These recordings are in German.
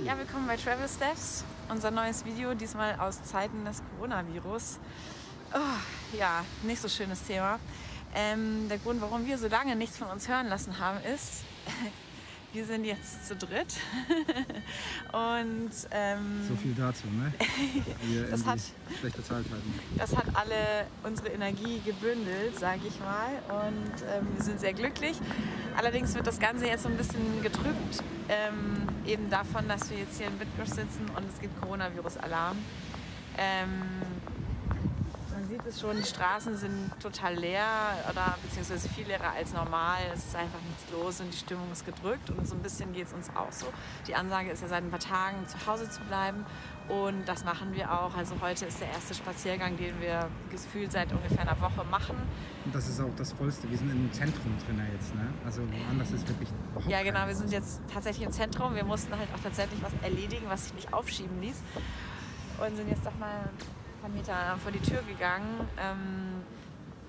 Ja, willkommen bei Travel Steps. Unser neues Video, diesmal aus Zeiten des Coronavirus. Oh, ja, nicht so schönes Thema. Der Grund, warum wir so lange nichts von uns hören lassen haben, ist, wir sind jetzt zu dritt. Und so viel dazu, ne? Wir das hat schlechte Zeit halten. Das hat alle unsere Energie gebündelt, sage ich mal. Und wir sind sehr glücklich. Allerdings wird das Ganze jetzt so ein bisschen getrübt, eben davon, dass wir jetzt hier in Bydgoszcz sitzen und es gibt Coronavirus-Alarm. Man sieht es schon, die Straßen sind total leer oder beziehungsweise viel leerer als normal. Es ist einfach nichts los und die Stimmung ist gedrückt und so ein bisschen geht es uns auch so. Die Ansage ist ja seit ein paar Tagen zu Hause zu bleiben und das machen wir auch. Also heute ist der erste Spaziergang, den wir gefühlt seit ungefähr einer Woche machen. Und das ist auch das Vollste. Wir sind im Zentrum drin jetzt, ne? Also woanders ist wirklich überhaupt Ja, genau, wir sind jetzt tatsächlich im Zentrum. Wir mussten halt auch tatsächlich was erledigen, was sich nicht aufschieben ließ und sind jetzt doch mal Meter vor die Tür gegangen,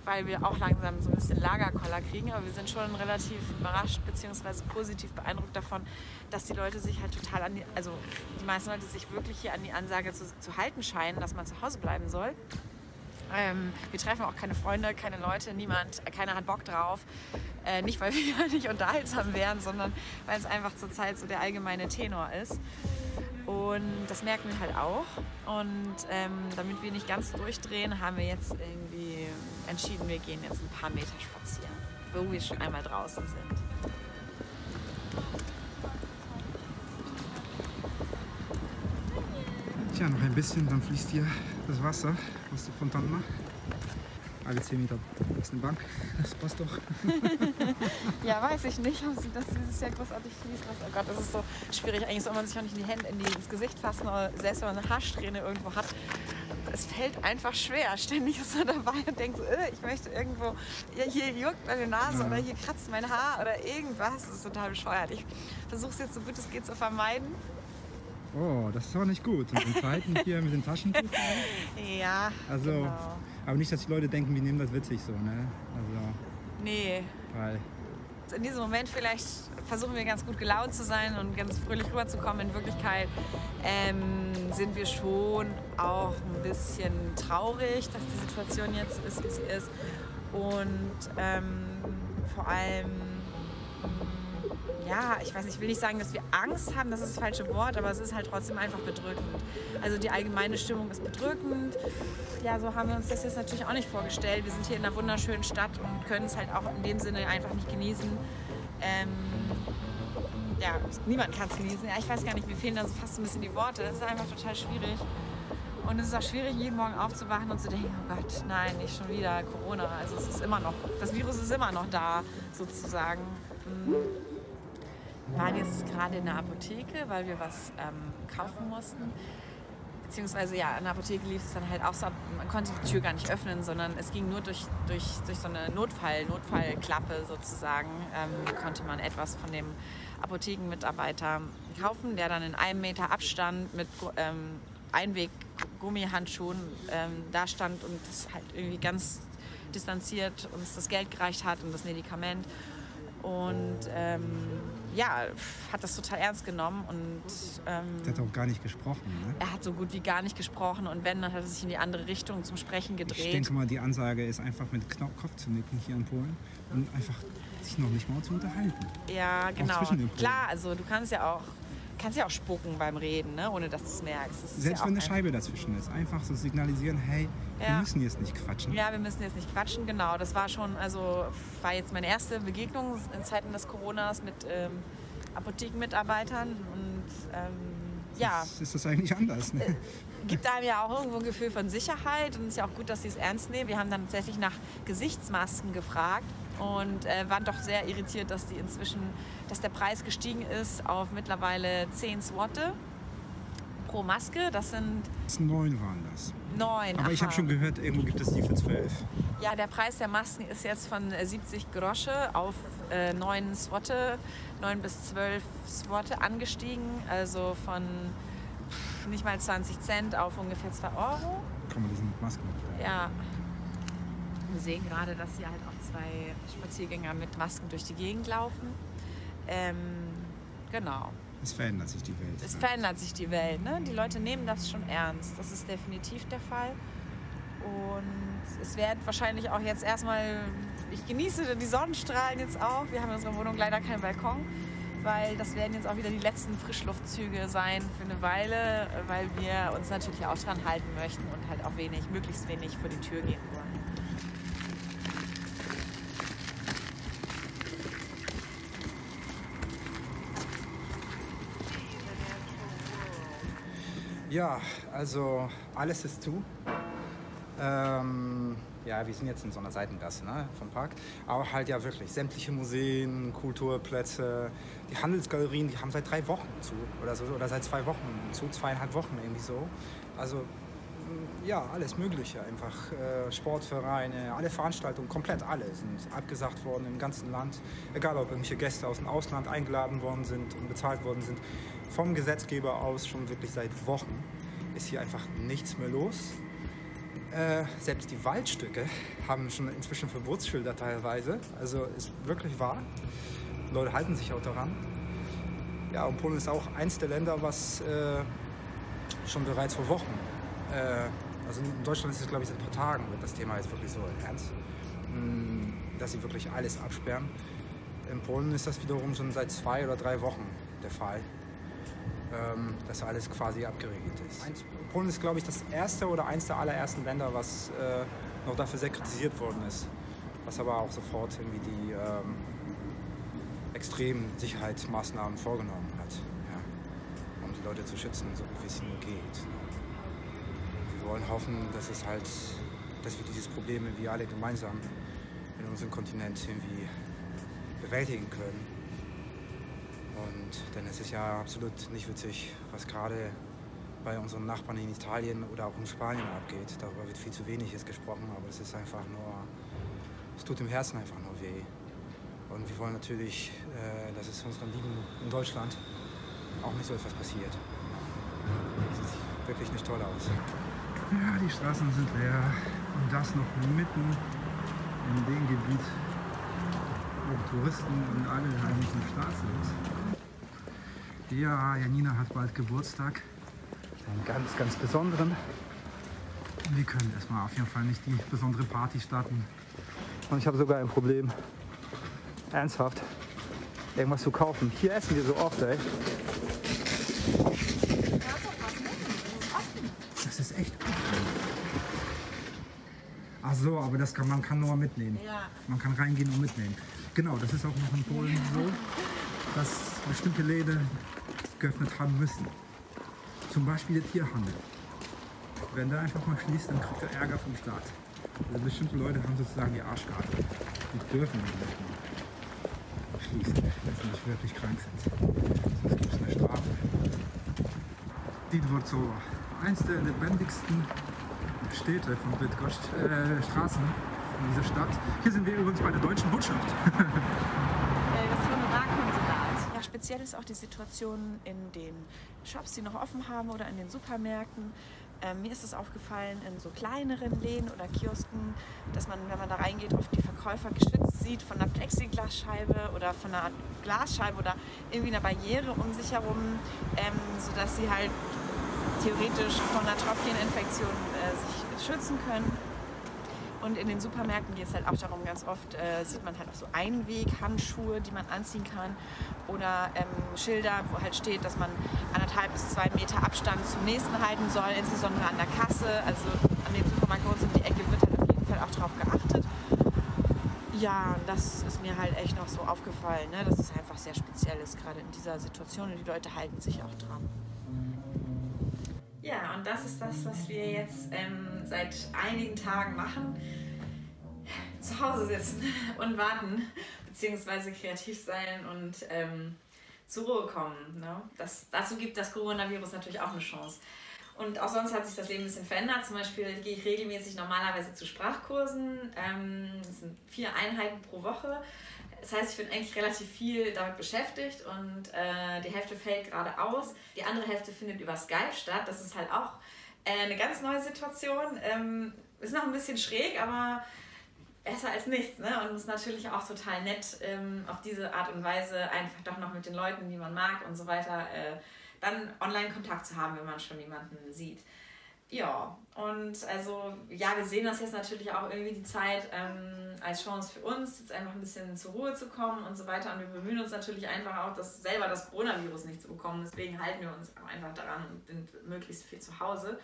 weil wir auch langsam so ein bisschen Lagerkoller kriegen. Aber wir sind schon relativ überrascht bzw. positiv beeindruckt davon, dass die Leute sich halt total also die meisten Leute sich wirklich hier an die Ansage zu halten scheinen, dass man zu Hause bleiben soll. Wir treffen auch keine Freunde, keine Leute, keiner hat Bock drauf. Nicht, weil wir nicht unterhaltsam wären, sondern weil es einfach zurzeit so der allgemeine Tenor ist. Und das merken wir halt auch. Und damit wir nicht ganz durchdrehen, haben wir jetzt irgendwie entschieden, wir gehen jetzt ein paar Meter spazieren, wo wir schon einmal draußen sind. Tja, noch ein bisschen, dann fließt hier das Wasser aus der Fontana. Alle 10 Meter ist eine Bank, das passt doch. Ja, weiß ich nicht, ob sie das dieses Jahr großartig fließen lässt. Oh Gott, das ist so schwierig. Eigentlich soll man sich auch nicht in die Hände, ins Gesicht fassen, oder selbst wenn man eine Haarsträhne irgendwo hat. Es fällt einfach schwer. Ständig ist man dabei und denkt so, ich möchte irgendwo, ja, hier juckt meine Nase oder hier kratzt mein Haar oder irgendwas. Das ist total bescheuert. Ich versuche es jetzt so gut es geht zu vermeiden. Oh, das ist aber nicht gut. Und in Zeiten hier mit den Taschentuch. Ja, also, genau. Aber nicht, dass die Leute denken, wir nehmen das witzig so, ne? Also, nee. Weil in diesem Moment vielleicht versuchen wir ganz gut gelaunt zu sein und ganz fröhlich rüberzukommen. In Wirklichkeit sind wir schon auch ein bisschen traurig, dass die Situation jetzt ist, wie sie ist. Und vor allem, ja, ich weiß nicht, ich will nicht sagen, dass wir Angst haben, das ist das falsche Wort, aber es ist halt trotzdem einfach bedrückend. Also die allgemeine Stimmung ist bedrückend. Ja, so haben wir uns das jetzt natürlich auch nicht vorgestellt. Wir sind hier in einer wunderschönen Stadt und können es halt auch in dem Sinne einfach nicht genießen. Ja, niemand kann es genießen. Ja, ich weiß gar nicht, mir fehlen da so fast ein bisschen die Worte. Das ist einfach total schwierig. Und es ist auch schwierig, jeden Morgen aufzuwachen und zu denken, oh Gott, nein, nicht schon wieder Corona. Also es ist immer noch, das Virus ist immer noch da, sozusagen. Wir waren jetzt gerade in der Apotheke, weil wir was kaufen mussten. Beziehungsweise ja, in der Apotheke lief es dann halt auch so, man konnte die Tür gar nicht öffnen, sondern es ging nur durch so eine Notfallklappe sozusagen, konnte man etwas von dem Apothekenmitarbeiter kaufen, der dann in 1 Meter Abstand mit Einweg-Gummihandschuhen da stand und das halt irgendwie ganz distanziert uns das Geld gereicht hat und das Medikament. Und ja, hat das total ernst genommen. Und, der hat auch gar nicht gesprochen, ne? Er hat so gut wie gar nicht gesprochen und wenn, dann hat er sich in die andere Richtung zum Sprechen gedreht. Ich denke mal, die Ansage ist einfach mit Kopf zu nicken hier in Polen und einfach sich noch nicht mal zu unterhalten. Ja, genau. Auch klar, also du kannst ja auch spucken beim Reden, ne? Ohne dass du es merkst. Das selbst ja wenn eine Scheibe dazwischen ist, einfach so signalisieren, hey, wir müssen jetzt nicht quatschen. Ja, wir müssen jetzt nicht quatschen, genau. Das war schon, war jetzt meine erste Begegnung in Zeiten des Coronas mit Apothekenmitarbeitern und ja. Ist das eigentlich anders, ne? Gibt einem ja auch irgendwo ein Gefühl von Sicherheit und es ist ja auch gut, dass sie es ernst nehmen. Wir haben dann tatsächlich nach Gesichtsmasken gefragt und waren doch sehr irritiert, dass dass der Preis gestiegen ist auf mittlerweile 10 Zloty pro Maske. Das sind 9 waren das. 9. Aber ich habe schon gehört, irgendwo gibt es die für 12. Ja, der Preis der Masken ist jetzt von 70 Grosze auf 9 Zloty, 9 bis 12 Zloty angestiegen. Also von nicht mal 20 Cent auf ungefähr 2 Euro. Kann man diesen Masken? Ja. Wir sehen gerade, dass hier halt auch 2 Spaziergänger mit Masken durch die Gegend laufen. Genau. Es verändert sich die Welt. Es verändert sich die Welt. Ne? Die Leute nehmen das schon ernst. Das ist definitiv der Fall. Und es wird wahrscheinlich auch jetzt erstmal, ich genieße die Sonnenstrahlen jetzt auch. Wir haben in unserer Wohnung leider keinen Balkon, weil das werden jetzt auch wieder die letzten Frischluftzüge sein für eine Weile, weil wir uns natürlich auch dran halten möchten und halt auch möglichst wenig vor die Tür gehen wollen. Ja, also alles ist zu. Ja, wir sind jetzt in so einer Seitengasse, ne, vom Park. Aber halt ja wirklich sämtliche Museen, Kulturplätze, die Handelsgalerien, die haben seit 3 Wochen zu oder so, oder seit 2 Wochen zu, 2,5 Wochen irgendwie so. Also ja, alles Mögliche einfach. Sportvereine, alle Veranstaltungen, komplett alle sind abgesagt worden im ganzen Land. Egal, ob irgendwelche Gäste aus dem Ausland eingeladen worden sind und bezahlt worden sind. Vom Gesetzgeber aus schon wirklich seit Wochen ist hier einfach nichts mehr los. Selbst die Waldstücke haben schon inzwischen Verbotsschilder teilweise. Also ist wirklich wahr. Leute halten sich auch daran. Ja, und Polen ist auch eins der Länder, was schon bereits vor Wochen, also in Deutschland ist es, glaube ich, seit ein paar Tagen, wird das Thema jetzt wirklich so ernst, dass sie wirklich alles absperren. In Polen ist das wiederum schon seit 2 oder 3 Wochen der Fall, dass alles quasi abgeregelt ist. Polen ist, glaube ich, das erste oder eins der allerersten Länder, was noch dafür sehr kritisiert worden ist, was aber auch sofort irgendwie die extremen Sicherheitsmaßnahmen vorgenommen hat, ja, um die Leute zu schützen, so gut wie es nur geht. Wir wollen hoffen, dass wir dieses Problem irgendwie alle gemeinsam in unserem Kontinent irgendwie bewältigen können. Denn es ist ja absolut nicht witzig, was gerade bei unseren Nachbarn in Italien oder auch in Spanien abgeht. Darüber wird viel zu wenig jetzt gesprochen, aber es ist einfach nur, es tut im Herzen einfach nur weh. Und wir wollen natürlich, dass es unseren Lieben in Deutschland auch nicht so etwas passiert. Das sieht wirklich nicht toll aus. Ja, die Straßen sind leer und das noch mitten in dem Gebiet, wo Touristen und alle eigentlich im Start sind. Ja, Janina hat bald Geburtstag, einen ganz, ganz besonderen. Wir können erstmal auf jeden Fall nicht die besondere Party starten. Und ich habe sogar ein Problem, ernsthaft, irgendwas zu kaufen. Hier essen wir so oft, ey. Das ist echt gut. Ach so, aber man kann nur mitnehmen. Ja. Man kann reingehen und mitnehmen. Genau, das ist auch noch in Polen so, dass bestimmte Läden geöffnet haben müssen. Zum Beispiel der Tierhandel. Wenn der einfach mal schließt, dann kriegt er Ärger vom Staat. Also bestimmte Leute haben sozusagen die Arschkarte. Die dürfen nicht mehr schließen, wenn sie nicht wirklich krank sind. Sonst gibt es eine Strafe. Die wird so eins der lebendigsten Städte von Bydgoszcz, Straßen in dieser Stadt. Hier sind wir übrigens bei der deutschen Botschaft. Das Honorarkonsulat. Ja, speziell ist auch die Situation in den Shops, die noch offen haben oder in den Supermärkten. Mir ist es aufgefallen in so kleineren Läden oder Kiosken, dass man, wenn man da reingeht, oft die Verkäufer geschützt sieht von einer Plexiglasscheibe oder von einer Glasscheibe oder irgendwie einer Barriere um sich herum, sodass sie halt theoretisch von einer Tröpfcheninfektion sich schützen können. Und in den Supermärkten geht es halt auch darum, ganz oft sieht man halt auch so Einweghandschuhe, die man anziehen kann oder Schilder, wo halt steht, dass man 1,5 bis 2 Meter Abstand zum nächsten halten soll, insbesondere an der Kasse. Also an den Supermarkt bei uns um die Ecke wird halt auf jeden Fall auch drauf geachtet. Ja, das ist mir halt echt noch so aufgefallen, ne? Dass es einfach sehr speziell ist, gerade in dieser Situation, und die Leute halten sich auch dran. Ja, und das ist das, was wir jetzt seit einigen Tagen machen. Zu Hause sitzen und warten, beziehungsweise kreativ sein und zur Ruhe kommen. Ne? Dazu gibt das Coronavirus natürlich auch eine Chance. Und auch sonst hat sich das Leben ein bisschen verändert. Zum Beispiel gehe ich regelmäßig normalerweise zu Sprachkursen. Das sind 4 Einheiten pro Woche. Das heißt, ich bin eigentlich relativ viel damit beschäftigt und die Hälfte fällt gerade aus. Die andere Hälfte findet über Skype statt. Das ist halt auch eine ganz neue Situation. Ist noch ein bisschen schräg, aber besser als nichts, ne? Und es ist natürlich auch total nett, auf diese Art und Weise einfach doch noch mit den Leuten, die man mag und so weiter, dann Online-Kontakt zu haben, wenn man schon jemanden sieht. Ja, und also, ja, wir sehen das jetzt natürlich auch irgendwie die Zeit als Chance für uns, jetzt einfach ein bisschen zur Ruhe zu kommen und so weiter. Und wir bemühen uns natürlich einfach auch, selber das Coronavirus nicht zu bekommen. Deswegen halten wir uns auch einfach daran und sind möglichst viel zu Hause.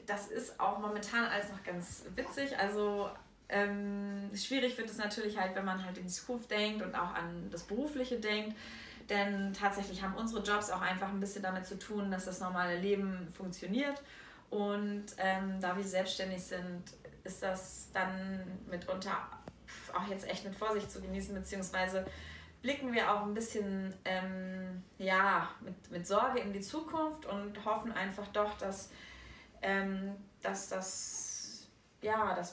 Das ist auch momentan alles noch ganz witzig. Also schwierig wird es natürlich halt, wenn man halt in die Zukunft denkt und auch an das Berufliche denkt. Denn tatsächlich haben unsere Jobs auch einfach ein bisschen damit zu tun, dass das normale Leben funktioniert. Und da wir selbstständig sind, ist das dann mitunter auch jetzt echt mit Vorsicht zu genießen, beziehungsweise blicken wir auch ein bisschen mit Sorge in die Zukunft und hoffen einfach doch, dass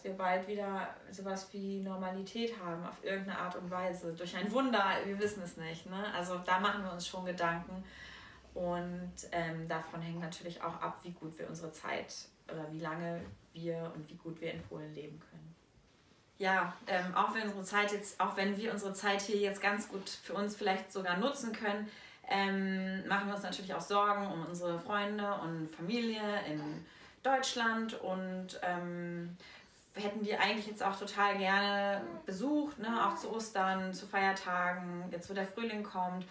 wir bald wieder sowas wie Normalität haben auf irgendeine Art und Weise. Durch ein Wunder, wir wissen es nicht. Ne? Also da machen wir uns schon Gedanken. Und davon hängt natürlich auch ab, wie gut wir unsere Zeit oder wie lange wir und wie gut wir in Polen leben können. Ja, auch wenn wir unsere Zeit hier jetzt ganz gut für uns vielleicht sogar nutzen können, machen wir uns natürlich auch Sorgen um unsere Freunde und Familie in Deutschland und hätten die eigentlich jetzt auch total gerne besucht, ne? Auch zu Ostern, zu Feiertagen, jetzt wo der Frühling kommt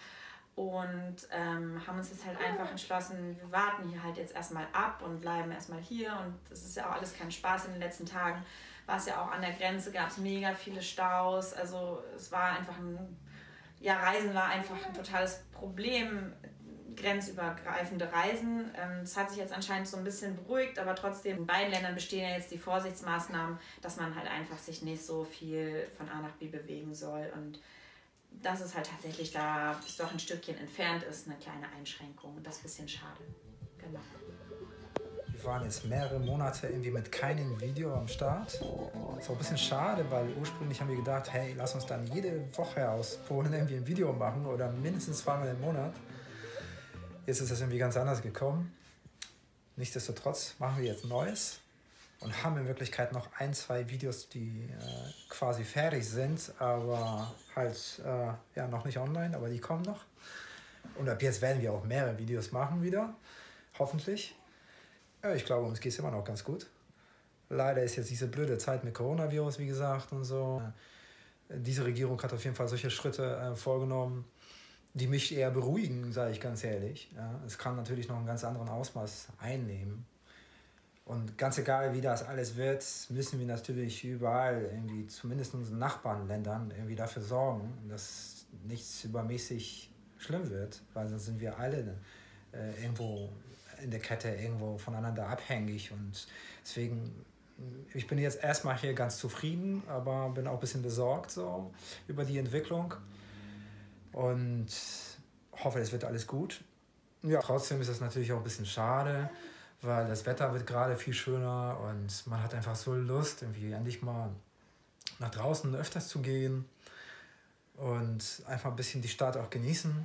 und haben uns jetzt halt einfach entschlossen, wir warten hier halt jetzt erstmal ab und bleiben erstmal hier und das ist ja auch alles kein Spaß. In den letzten Tagen war es ja auch an der Grenze, gab es mega viele Staus, also es war einfach Reisen war einfach ein totales Problem, grenzübergreifende Reisen. Das hat sich jetzt anscheinend so ein bisschen beruhigt, aber trotzdem in beiden Ländern bestehen ja jetzt die Vorsichtsmaßnahmen, dass man halt einfach sich nicht so viel von A nach B bewegen soll und dass es halt tatsächlich da bis doch ein Stückchen entfernt ist, eine kleine Einschränkung und das ist ein bisschen schade. Genau. Wir waren jetzt mehrere Monate irgendwie mit keinem Video am Start. Das ist auch ein bisschen schade, weil ursprünglich haben wir gedacht, hey, lass uns dann jede Woche aus Polen irgendwie ein Video machen oder mindestens zweimal im Monat. Jetzt ist das irgendwie ganz anders gekommen. Nichtsdestotrotz machen wir jetzt Neues und haben in Wirklichkeit noch 1, 2 Videos, die quasi fertig sind, aber halt noch nicht online, aber die kommen noch. Und ab jetzt werden wir auch mehrere Videos machen wieder, hoffentlich. Ja, ich glaube, uns geht es immer noch ganz gut. Leider ist jetzt diese blöde Zeit mit Coronavirus, wie gesagt, und so. Diese Regierung hat auf jeden Fall solche Schritte vorgenommen, die mich eher beruhigen, sage ich ganz ehrlich. Ja, es kann natürlich noch einen ganz anderen Ausmaß einnehmen. Und ganz egal, wie das alles wird, müssen wir natürlich überall, irgendwie, zumindest in unseren Nachbarländern, irgendwie dafür sorgen, dass nichts übermäßig schlimm wird, weil sonst sind wir alle irgendwo in der Kette irgendwo voneinander abhängig und deswegen, ich bin jetzt erstmal hier ganz zufrieden, aber bin auch ein bisschen besorgt so über die Entwicklung und hoffe, es wird alles gut. Ja, trotzdem ist es natürlich auch ein bisschen schade, weil das Wetter wird gerade viel schöner und man hat einfach so Lust, irgendwie endlich mal nach draußen öfters zu gehen und einfach ein bisschen die Stadt auch genießen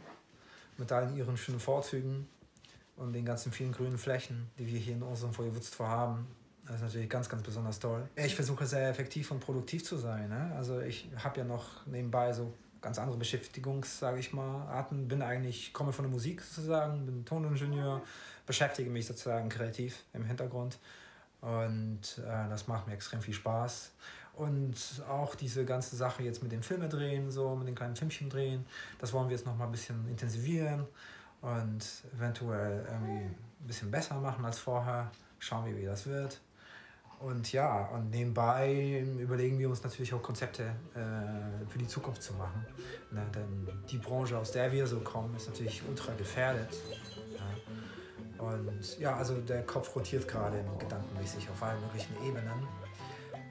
mit allen ihren schönen Vorzügen. Und den ganzen vielen grünen Flächen, die wir hier in unserem Województwo haben. Das ist natürlich ganz, ganz besonders toll. Ich versuche sehr effektiv und produktiv zu sein. Ne? Also ich habe ja noch nebenbei so ganz andere Arten. Komme von der Musik sozusagen, bin Toningenieur, beschäftige mich sozusagen kreativ im Hintergrund. Und das macht mir extrem viel Spaß. Und auch diese ganze Sache jetzt mit den Filmen drehen, so mit den kleinen Filmchen drehen, das wollen wir jetzt noch mal ein bisschen intensivieren. Und eventuell irgendwie ein bisschen besser machen als vorher. Schauen wir, wie das wird. Und ja, und nebenbei überlegen wir uns natürlich auch Konzepte für die Zukunft zu machen. Ne, denn die Branche, aus der wir so kommen, ist natürlich ultra gefährdet. Ja. Und ja, also der Kopf rotiert gerade gedankenmäßig auf allen möglichen Ebenen.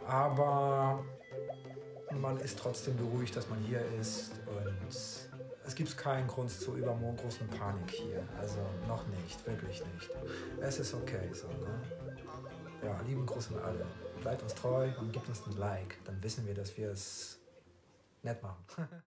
Aber man ist trotzdem beruhigt, dass man hier ist. Und es gibt keinen Grund zur übergroßen Panik hier. Also noch nicht, wirklich nicht. Es ist okay so, ne? Ja, lieben Gruß an alle. Bleibt uns treu und gebt uns ein Like. Dann wissen wir, dass wir es nett machen.